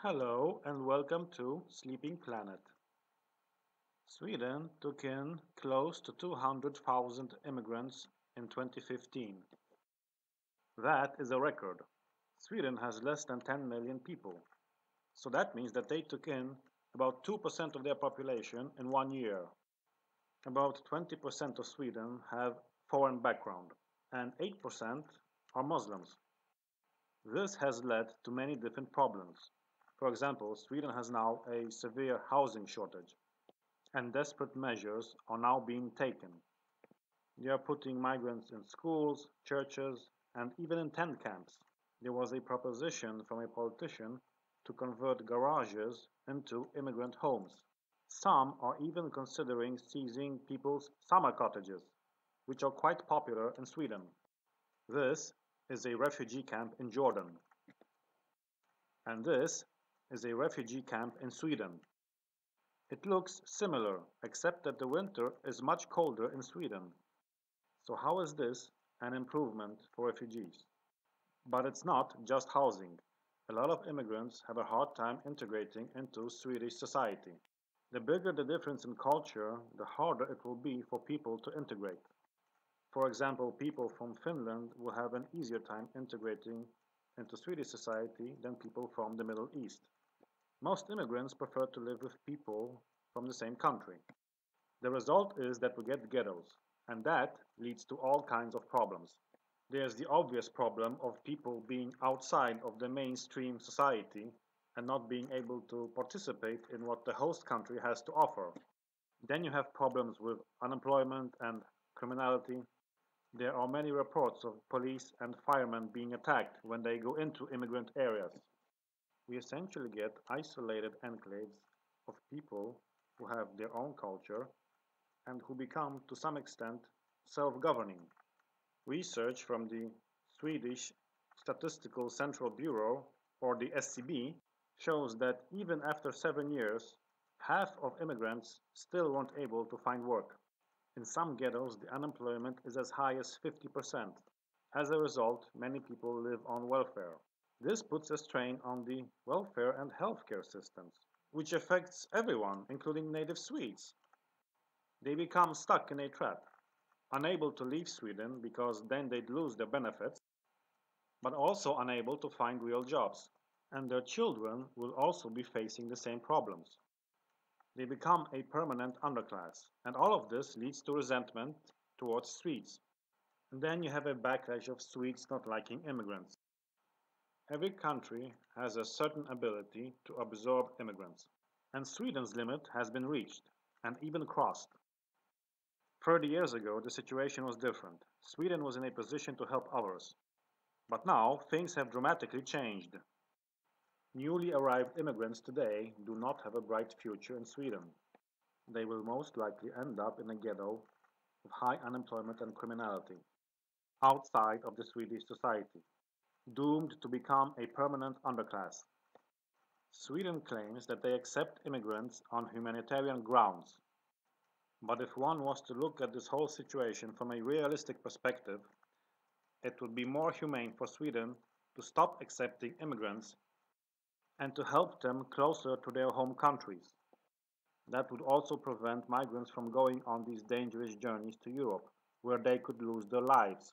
Hello and welcome to Sleeping Planet. Sweden took in close to 200,000 immigrants in 2015. That is a record. Sweden has less than 10 million people. So that means that they took in about 2% of their population in 1 year. About 20% of Sweden have foreign background and 8% are Muslims. This has led to many different problems. For example, Sweden has now a severe housing shortage, and desperate measures are now being taken. They are putting migrants in schools, churches, and even in tent camps. There was a proposition from a politician to convert garages into immigrant homes. Some are even considering seizing people's summer cottages, which are quite popular in Sweden. This is a refugee camp in Jordan, and this is a refugee camp in Sweden. It looks similar, except that the winter is much colder in Sweden. So how is this an improvement for refugees? But it's not just housing. A lot of immigrants have a hard time integrating into Swedish society. The bigger the difference in culture, the harder it will be for people to integrate. For example, people from Finland will have an easier time integrating into Swedish society than people from the Middle East. Most immigrants prefer to live with people from the same country. The result is that we get ghettos, and that leads to all kinds of problems. There's the obvious problem of people being outside of the mainstream society and not being able to participate in what the host country has to offer. Then you have problems with unemployment and criminality. There are many reports of police and firemen being attacked when they go into immigrant areas. We essentially get isolated enclaves of people who have their own culture and who become, to some extent, self-governing. Research from the Swedish Statistical Central Bureau, or the SCB, shows that even after 7 years, half of immigrants still weren't able to find work. In some ghettos, the unemployment is as high as 50%. As a result, many people live on welfare. This puts a strain on the welfare and healthcare systems, which affects everyone, including native Swedes. They become stuck in a trap, unable to leave Sweden because then they'd lose their benefits, but also unable to find real jobs. And their children will also be facing the same problems. They become a permanent underclass, and all of this leads to resentment towards Swedes. And then you have a backlash of Swedes not liking immigrants. Every country has a certain ability to absorb immigrants, and Sweden's limit has been reached, and even crossed. 30 years ago, the situation was different. Sweden was in a position to help others. But now, things have dramatically changed. Newly arrived immigrants today do not have a bright future in Sweden. They will most likely end up in a ghetto with high unemployment and criminality, outside of the Swedish society, doomed to become a permanent underclass. Sweden claims that they accept immigrants on humanitarian grounds. But if one was to look at this whole situation from a realistic perspective, it would be more humane for Sweden to stop accepting immigrants and to help them closer to their home countries. That would also prevent migrants from going on these dangerous journeys to Europe, where they could lose their lives.